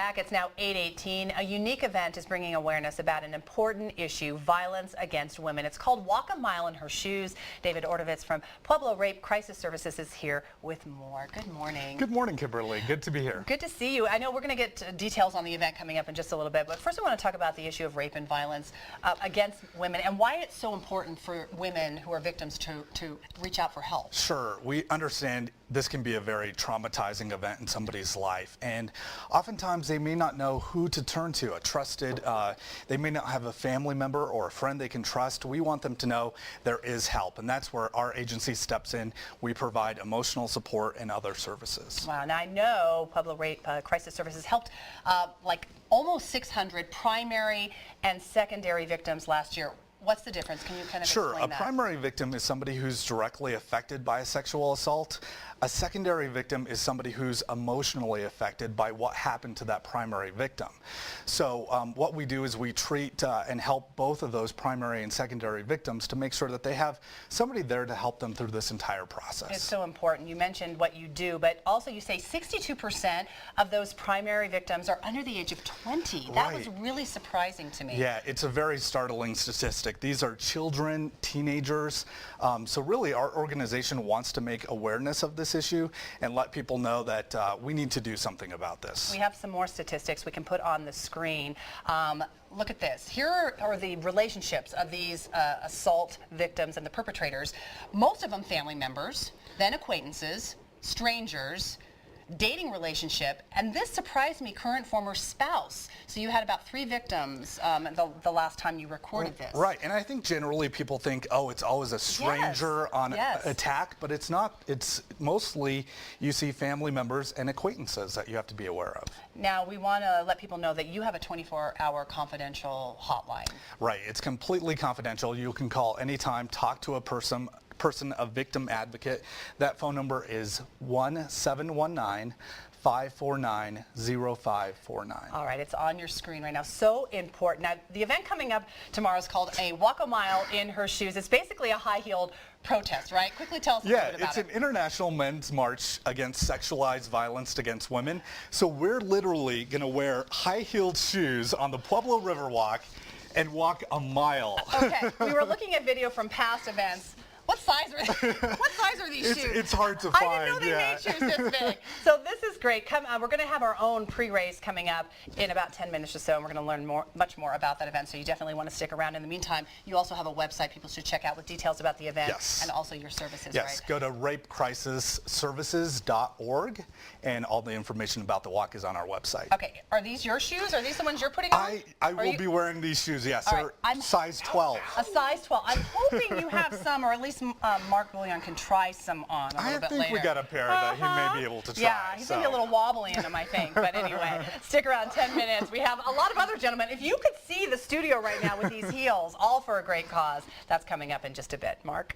back. It's now 8:18. A unique event is bringing awareness about an important issue, violence against women. It's called Walk a Mile in Her Shoes. David Ordovitz from Pueblo Rape Crisis Services is here with more. Good morning. Good morning, Kimberly. Good to be here. Good to see you. I know we're going to get details on the event coming up in just a little bit, but first I want to talk about the issue of rape and violence against women and why it's so important for women who are victims to reach out for help. Sure. We understand this can be a very traumatizing event in somebody's life, and oftentimes they may not know who to turn to, a trusted, they may not have a family member or a friend they can trust. We want them to know there is help, and that's where our agency steps in. We provide emotional support and other services. Wow. Now I know Pueblo Rape Crisis Services helped like almost 600 primary and secondary victims last year. What's the difference? Can you kind of explain that? Sure. A primary victim is somebody who's directly affected by a sexual assault. A secondary victim is somebody who's emotionally affected by what happened to that primary victim. So what we do is we treat and help both of those primary and secondary victims to make sure that they have somebody there to help them through this entire process. It's so important. You mentioned what you do, but also you say 62% of those primary victims are under the age of 20. That was really surprising to me. Yeah, it's a very startling statistic. These are children, teenagers. So really our organization wants to make awareness of this issue and let people know that we need to do something about this. We have some more statistics we can put on the screen. Look at this. Here are the relationships of these assault victims and the perpetrators. Most of them family members, then acquaintances, strangers, dating relationship, and this surprised me, current former spouse. So you had about 3 victims the last time you recorded this. Right, and I think generally people think, oh, it's always a stranger on attack, but it's not. It's mostly you see family members and acquaintances that you have to be aware of. Now, we want to let people know that you have a 24-hour confidential hotline. Right, it's completely confidential. You can call anytime, talk to a person, a victim advocate. That phone number is 1-719-549-0549. All right, it's on your screen right now. So important. Now, the event coming up tomorrow is called a Walk a Mile in Her Shoes. It's basically a high-heeled protest, right? Quickly tell us a little bit about it. Yeah, it's an international men's march against sexualized violence against women. So we're literally going to wear high-heeled shoes on the Pueblo Riverwalk and walk a mile. Okay, we were looking at video from past events. What size are these shoes? It's hard to find. I didn't know they made shoes this big. So this is great. We're going to have our own pre-race coming up in about 10 minutes or so, and we're going to learn much more about that event. So you definitely want to stick around. In the meantime, you also have a website people should check out with details about the event and also your services. Yes, right? go to rapecrisisservices.org, and all the information about the walk is on our website. Okay, are these your shoes? Are these the ones you're putting on? I will be wearing these shoes. Yes, they're size 12. A size 12. I'm hoping you have some, or at least Mark Bouillon can try some on a little bit later. I think we got a pair that he may be able to try. Yeah, he's going to be a little wobbly in them, I think. But anyway, stick around 10 minutes. We have a lot of other gentlemen. If you could see the studio right now with these heels, all for a great cause, that's coming up in just a bit. Mark?